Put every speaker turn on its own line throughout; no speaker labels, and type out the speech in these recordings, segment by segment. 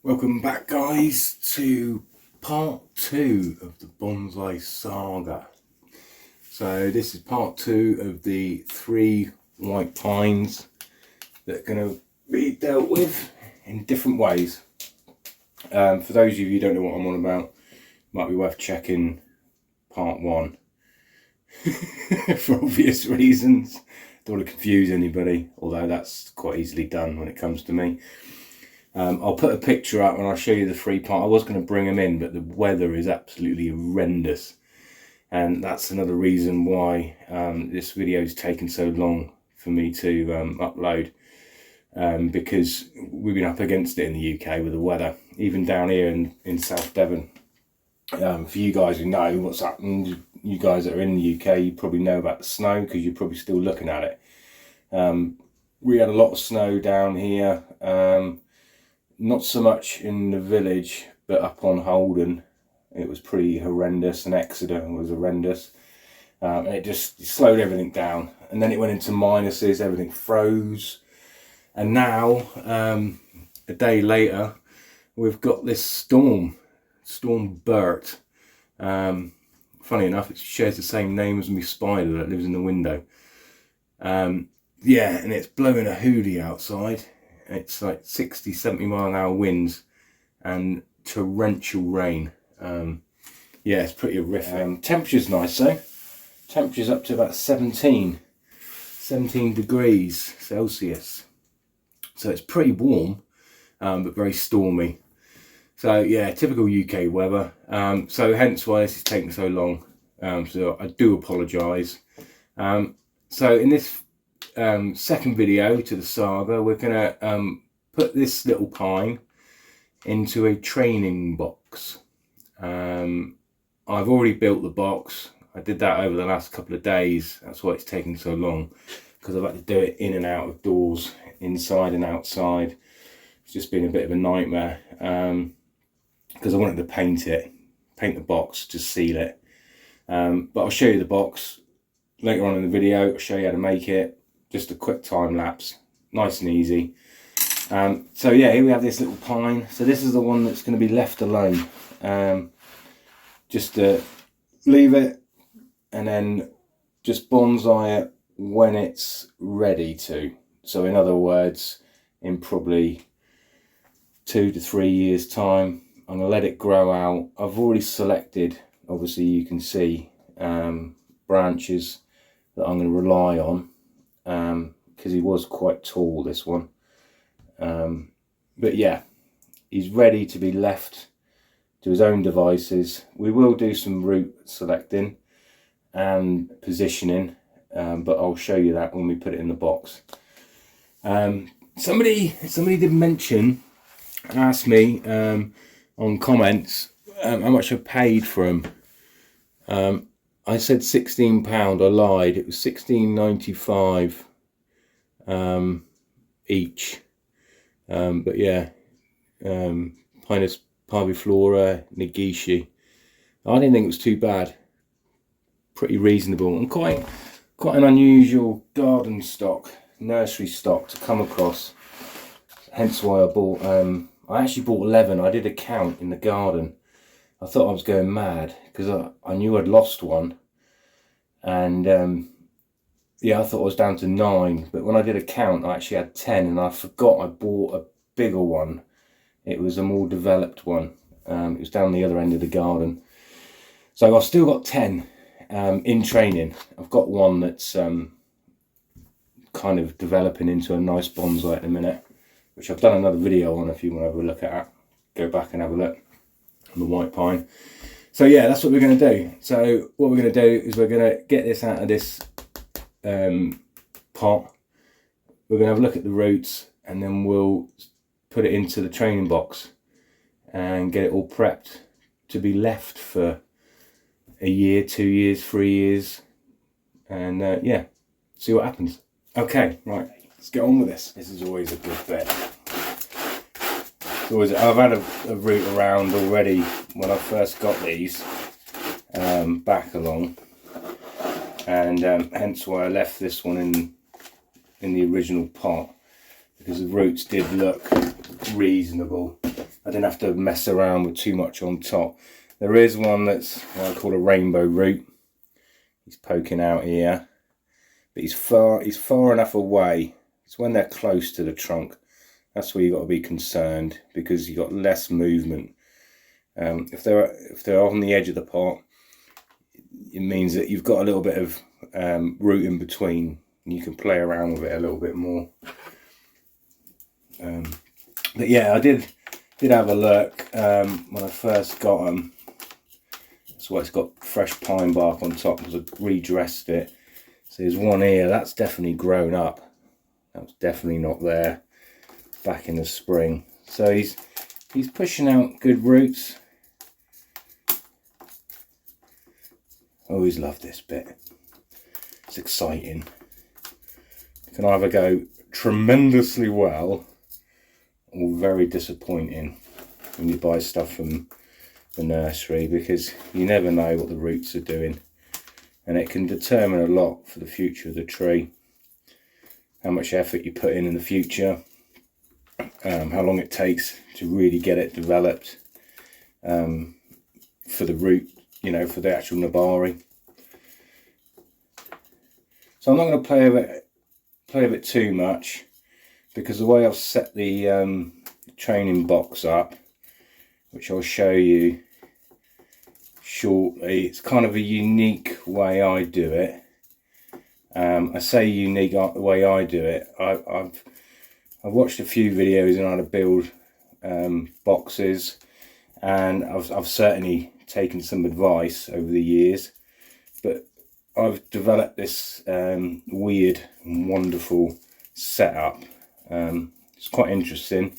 Welcome back, guys, to part 2 of the Bonsai saga. So this is part 2 of the 3 white pines that are going to be dealt with in different ways. For those of you who don't know what I'm on about, might be worth checking part 1 for obvious reasons. Don't want to confuse anybody, although that's quite easily done when it comes to me. I'll put a picture up and I'll show you the 3 part. I was going to bring them in, but the weather is absolutely horrendous, and that's another reason why this video is taken so long for me to upload, because we've been up against it in the UK with the weather, even down here in South Devon. For you guys who know what's happened, you guys that are in the UK, you probably know about the snow because you're probably still looking at it. We had a lot of snow down here. Not so much in the village, but up on Holden it was pretty horrendous, and Exeter was horrendous. And it just slowed everything down, and then it went into minuses, everything froze, and now a day later we've got this storm Bert. Funny enough, it shares the same name as my spider that lives in the window. Yeah, and it's blowing a hoolie outside. It's like 60-70 mile an hour winds and torrential rain. Yeah, it's pretty horrific. Temperature's nice though. Temperature's up to about 17 degrees Celsius. So it's pretty warm, but very stormy. So yeah, typical UK weather. So hence why this is taking so long. So I do apologise. So in this second video to the saga, we're gonna put this little pine into a training box. I've already built the box. I did that over the last couple of days. That's why it's taking so long, because I've had to do it in and out of doors, inside and outside. It's just been a bit of a nightmare, because I wanted to paint the box to seal it. But I'll show you the box later on in the video. I'll show you how to make it. Just a quick time lapse, nice and easy. So yeah, here we have this little pine. So this is the one that's going to be left alone. Just to leave it and then just bonsai it when it's ready to. So in other words, in probably 2 to 3 years time, I'm going to let it grow out. I've already selected, obviously you can see, branches that I'm going to rely on. Because he was quite tall, this one. But yeah, he's ready to be left to his own devices. We will do some root selecting and positioning, but I'll show you that when we put it in the box. Somebody did ask me on comments how much I paid for him. I said £16. I lied. It was £16.95 each. But yeah, Pinus parviflora negeshi. I didn't think it was too bad. Pretty reasonable, and quite an unusual garden stock, nursery stock to come across. Hence why I bought. I actually bought 11. I did a count in the garden. I thought I was going mad because I knew I'd lost one, and yeah, I thought I was down to 9. But when I did a count, I actually had 10, and I forgot I bought a bigger one. It was a more developed one. It was down the other end of the garden. So I've still got 10 in training. I've got one that's kind of developing into a nice bonsai at the minute, which I've done another video on if you want to have a look at it. Go back and have a look. The white pine. So yeah, that's what we're going to do. So what we're going to do is we're going to get this out of this pot. We're going to have a look at the roots, and then we'll put it into the training box and get it all prepped to be left for a year, 2 years, 3 years, and yeah, see what happens. Okay, right, let's get on with this. This is always a good bit. I've had a route around already when I first got these back along, and hence why I left this one in the original pot, because the roots did look reasonable. I didn't have to mess around with too much on top. There is one that's what I call a rainbow root. He's poking out here, but he's far enough away. It's when they're close to the trunk that's where you've got to be concerned, because you've got less movement. If they're on the edge of the pot, it means that you've got a little bit of root in between, and you can play around with it a little bit more. But yeah, I did have a look when I first got them. That's why it's got fresh pine bark on top, because I redressed it. So there's one here that's definitely grown up. That was definitely not there back in the spring. So he's pushing out good roots. I always love this bit. It's exciting. It can either go tremendously well or very disappointing when you buy stuff from the nursery, because you never know what the roots are doing, and it can determine a lot for the future of the tree, how much effort you put in the future, how long it takes to really get it developed, for the root, you know, for the actual nabari. So I'm not going to play with it too much, because the way I've set the training box up, which I'll show you shortly, it's kind of a unique way I do it. I say unique the way I do it. I've watched a few videos on how to build boxes, and I've certainly taken some advice over the years, but I've developed this weird and wonderful setup. It's quite interesting.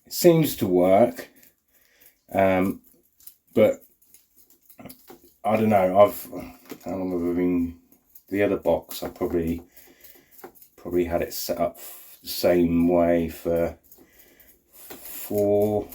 It seems to work, but I don't know. How long have I been? The other box I probably had it set up the same way for four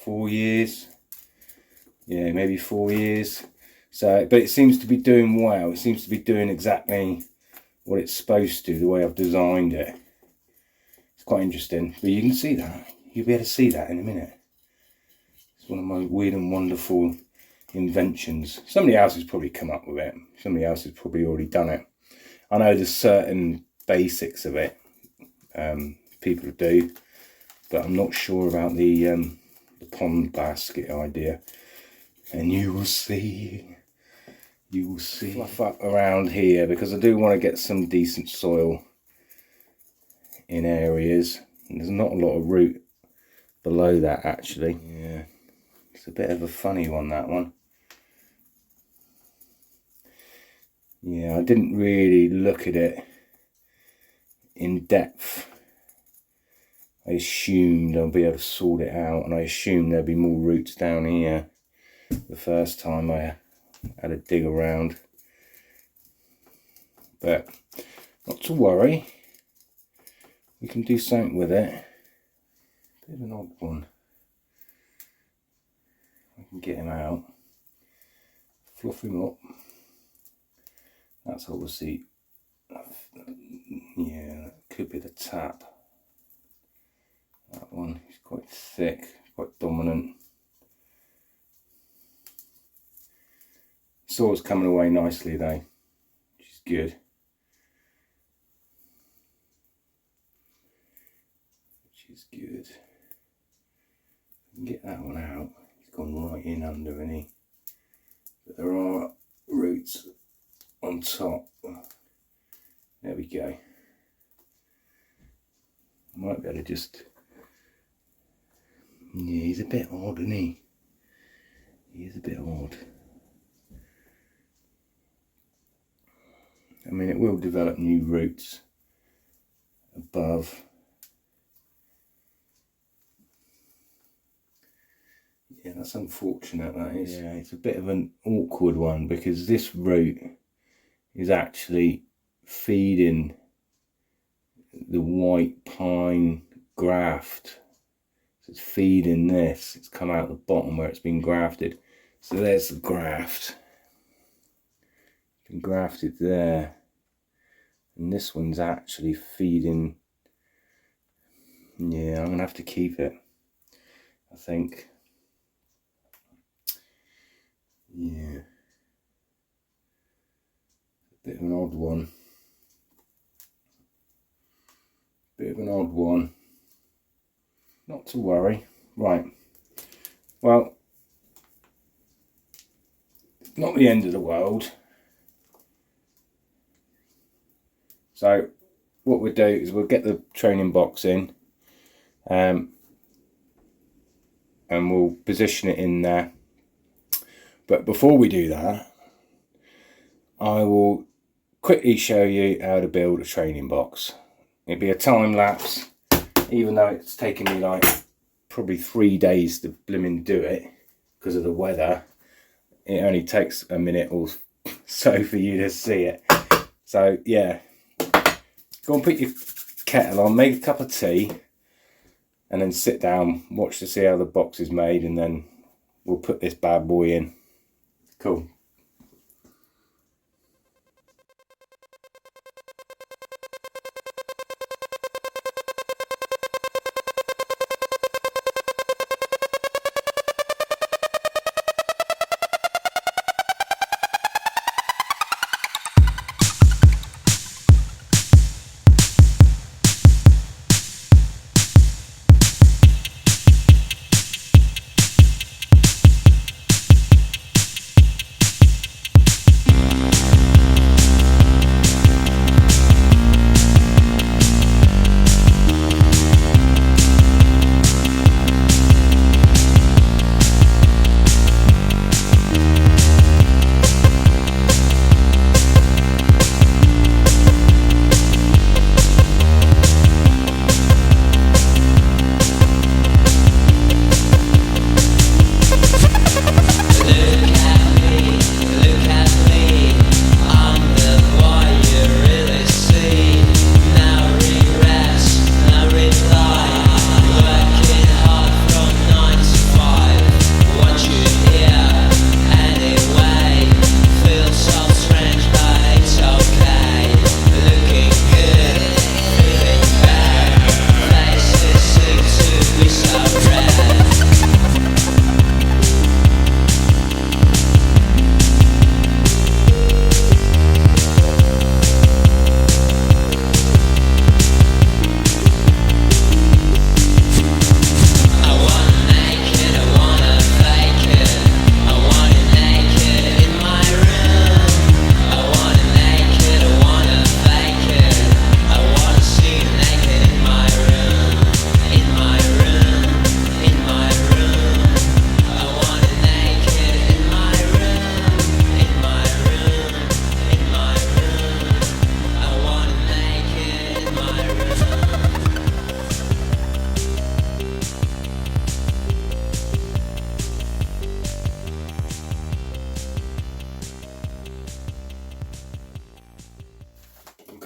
years. Yeah, maybe 4 years. So, but it seems to be doing well. It seems to be doing exactly what it's supposed to, the way I've designed it. It's quite interesting. But you can see that. You'll be able to see that in a minute. It's one of my weird and wonderful inventions. Somebody else has probably come up with it. Somebody else has probably already done it. I know there's certain basics of it people do, but I'm not sure about the pond basket idea. And you will see. Fluff up around here, because I do want to get some decent soil in areas. And there's not a lot of root below that, actually. Yeah, it's a bit of a funny one, that one. Yeah, I didn't really look at it in depth. I assumed I'll be able to sort it out, and I assumed there'd be more roots down here the first time I had a dig around. But not to worry, we can do something with it. Bit of an odd one. I can get him out, fluff him up. That's obviously, yeah, that could be the tap. That one is quite thick, quite dominant. Soil's coming away nicely though, which is good. Get that one out. He's gone right in under, isn't he? But there are roots on top. There we go. I might be able to just... Yeah, he's a bit odd, isn't he? He is a bit odd. I mean, it will develop new roots above. Yeah, that's unfortunate, that is. Yeah, it's a bit of an awkward one, because this root is actually feeding the white pine graft. So it's feeding this. It's come out the bottom where it's been grafted. So there's the graft. Been grafted there. And this one's actually feeding. Yeah, I'm going to have to keep it. I think. Yeah. Bit of an odd one. Bit of an odd one. Not to worry. Right. Well, not the end of the world. So what we'll do is we'll get the training box in, and we'll position it in there. But before we do that, I will quickly show you how to build a training box. It'll be a time lapse, even though it's taken me like probably 3 days to blimmin' do it because of the weather. It only takes a minute or so for you to see it. So yeah, go and put your kettle on, make a cup of tea, and then sit down, watch to see how the box is made, and then we'll put this bad boy in. Cool.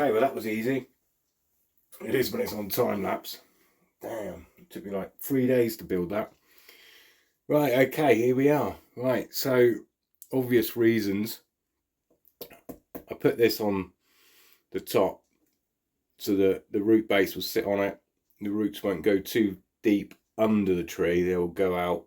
Okay, well that was easy. It is when it's on time lapse. Damn, it took me like 3 days to build that. Right, okay, here we are. Right, so obvious reasons. I put this on the top so that the root base will sit on it. The roots won't go too deep under the tree. They'll go out.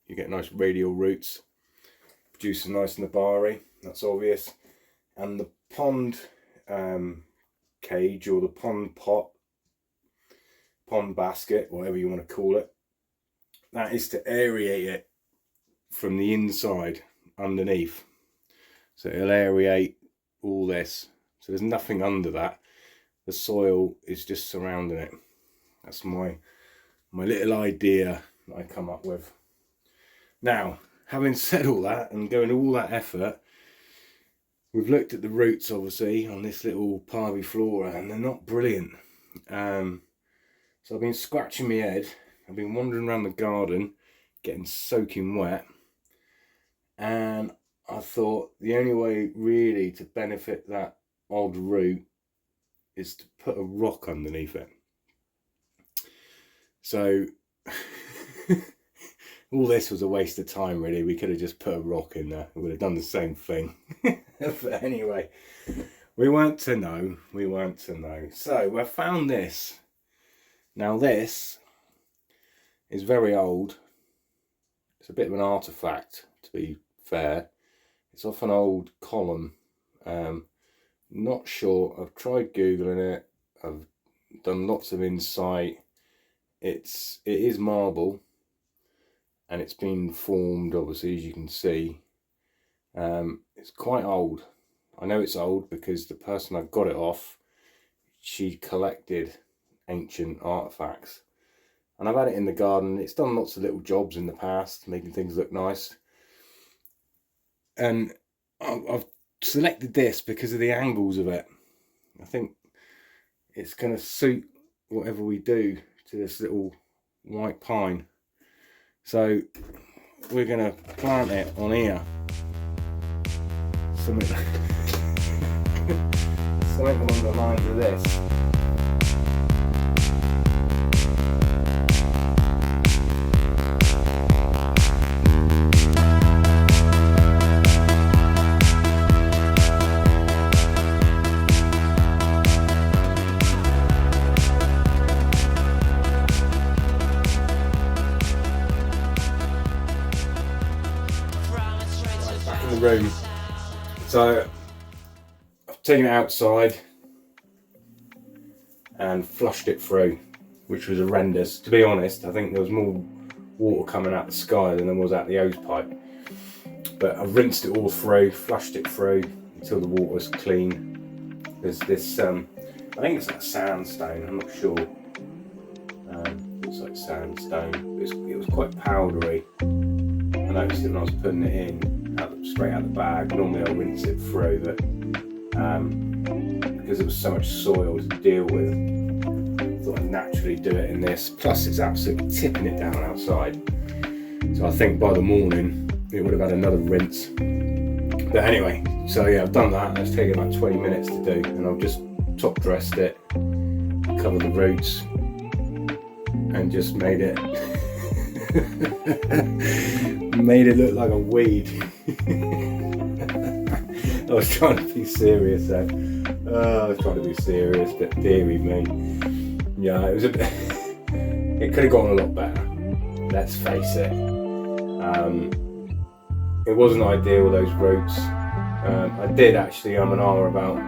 You get nice radial roots. Produce a nice nabari, that's obvious. And the pond cage, or the pond pot, pond basket, whatever you want to call it, that is to aerate it from the inside underneath. So it'll aerate all this. So there's nothing under that. The soil is just surrounding it. That's my little idea that I come up with. Now, having said all that and going to all that effort, we've looked at the roots obviously on this little parviflora, and they're not brilliant. So I've been scratching my head. I've been wandering around the garden, getting soaking wet, and I thought the only way really to benefit that odd root is to put a rock underneath it. So all this was a waste of time really. We could have just put a rock in there. We would have done the same thing. But anyway, we weren't to know. So I found this. Now this is very old. It's a bit of an artefact, to be fair. It's off an old column. Not sure. I've tried Googling it. I've done lots of insight. It is marble, and it's been formed, obviously, as you can see. It's quite old. I know it's old because the person I got it off, she collected ancient artifacts, and I've had it in the garden. It's done lots of little jobs in the past, making things look nice, and I've selected this because of the angles of it. I think it's going to suit whatever we do to this little white pine. So we're going to plant it on here. Something along the lines of this. Back in the room. So I've taken it outside and flushed it through, which was horrendous. To be honest, I think there was more water coming out the sky than there was out the hose pipe. But I've rinsed it all through, flushed it through until the water's clean. There's this, I think it's like sandstone, I'm not sure. Looks like sandstone. It was quite powdery. I noticed it when I was putting it in, straight out the bag. Normally I rinse it through, but because there was so much soil to deal with, I thought I'd naturally do it in this. Plus it's absolutely tipping it down outside. So I think by the morning it would have had another rinse. But anyway, so yeah, I've done that. It's taken about 20 minutes to do, and I've just top dressed it, covered the roots, and just made it look like a weed. I was trying to be serious then. I was trying to be serious, but dearie me. Yeah, it was a bit. It could have gone a lot better. Let's face it. It wasn't ideal, those roots. I did actually and ah about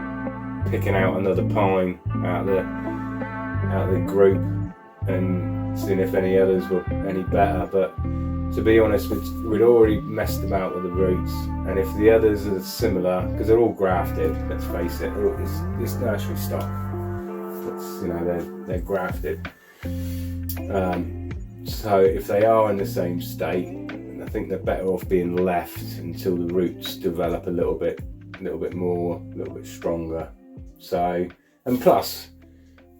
picking out another pine out of the group and seeing if any others were any better, but to be honest, we'd already messed about with the roots, and if the others are similar, because they're all grafted, let's face it, it's nursery stock. It's, you know, they're grafted. So if they are in the same state, I think they're better off being left until the roots develop a little bit more, a little bit stronger. So, and plus,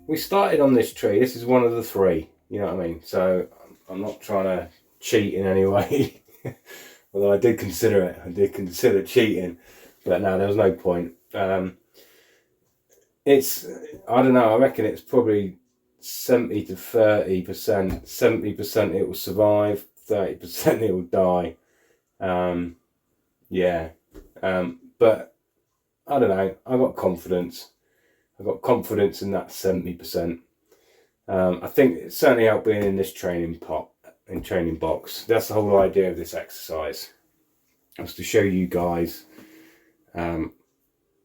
we started on this tree. This is one of the three. You know what I mean? So I'm not trying to cheat in any way. Although I did consider it. I did consider cheating, but no, there was no point. It's, I don't know, I reckon it's probably 70 to 30%. 70% it will survive, 30% it will die. But I don't know, I got confidence. I got confidence in that 70%. I think it certainly helped being in this training box. That's the whole idea of this exercise. Was to show you guys the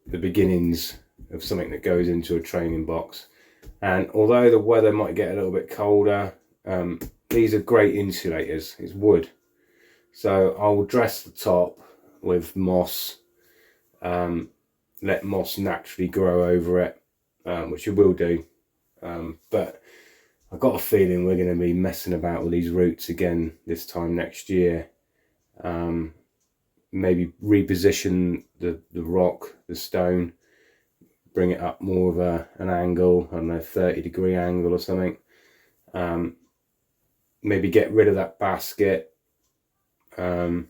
beginnings of something that goes into a training box. And although the weather might get a little bit colder, these are great insulators. It's wood. So I will dress the top with moss, let moss naturally grow over it, which it will do. But I've got a feeling we're going to be messing about with these roots again this time next year. Maybe reposition the rock, the stone, bring it up more of an angle, I don't know, 30-degree angle or something. Maybe get rid of that basket. Don't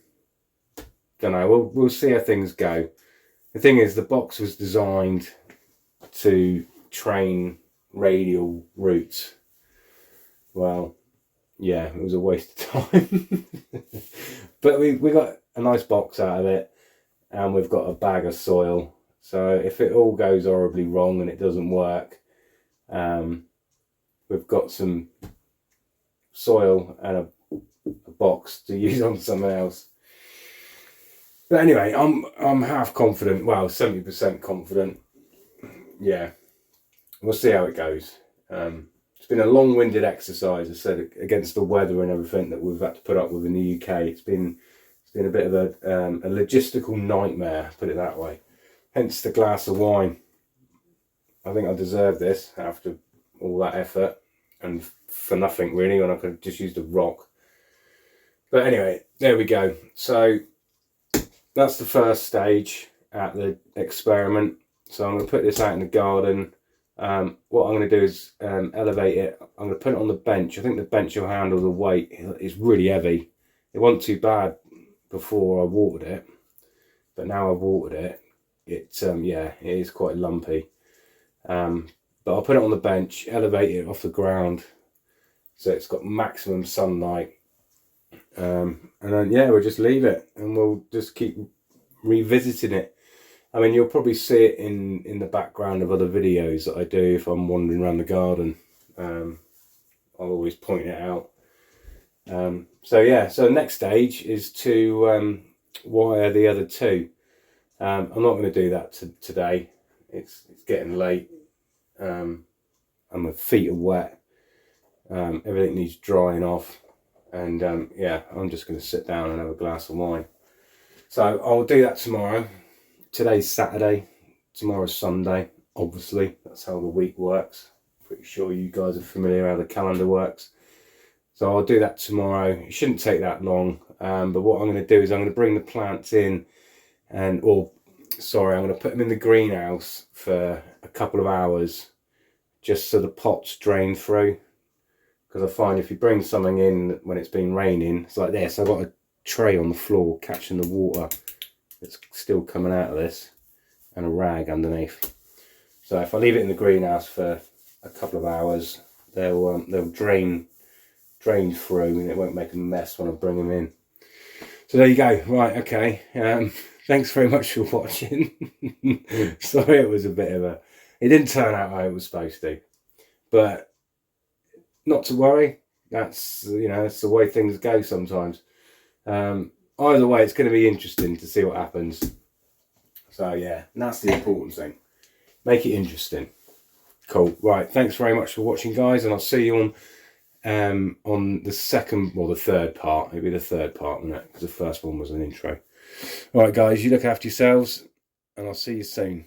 know, we'll see how things go. The thing is, the box was designed to train radial roots. Well, yeah, it was a waste of time. But we got a nice box out of it, and we've got a bag of soil. So if it all goes horribly wrong and it doesn't work, we've got some soil and a box to use on someone else. But anyway, I'm half confident. Well, 70% confident. Yeah, we'll see how it goes. It's been a long-winded exercise, I said, against the weather and everything that we've had to put up with in the UK. It's been a bit of a logistical nightmare, put it that way. Hence the glass of wine. I think I deserve this after all that effort and for nothing really, when I could have just used a rock. But anyway, there we go. So that's the first stage at the experiment. So I'm going to put this out in the garden. What I'm going to do is elevate it. I'm going to put it on the bench. I think the bench will handle the weight. It's really heavy. It wasn't too bad before I watered it, but now I've watered it, yeah, it is quite lumpy. But I'll put it on the bench, elevate it off the ground so it's got maximum sunlight, and then yeah, we'll just leave it and we'll just keep revisiting it. I mean, you'll probably see it in the background of other videos that I do if I'm wandering around the garden. I'll always point it out. So yeah, so the next stage is to wire the other two. I'm not going to do that today. It's getting late. And my feet are wet. Everything needs drying off, and yeah, I'm just going to sit down and have a glass of wine. So I'll do that tomorrow. Today's Saturday, tomorrow's Sunday. Obviously, that's how the week works. Pretty sure you guys are familiar how the calendar works. So I'll do that tomorrow. It shouldn't take that long. But what I'm going to do is I'm going to bring the plants in, I'm going to put them in the greenhouse for a couple of hours, just so the pots drain through. Because I find if you bring something in when it's been raining, it's like this. I've got a tray on the floor catching the water that's still coming out of this, and a rag underneath. So if I leave it in the greenhouse for a couple of hours, they'll drain through, and it won't make a mess when I bring them in. So there you go. Right, okay. Thanks very much for watching. Sorry, it was a bit of a... It didn't turn out how it was supposed to. But not to worry. That's, that's the way things go sometimes. Either way, it's going to be interesting to see what happens. So yeah, and that's the important thing. Make it interesting. Cool. Right, thanks very much for watching, guys, and I'll see you on the second, well, the third part. Maybe the third part, won't it? Because the first one was an intro. All right, guys, you look after yourselves, and I'll see you soon.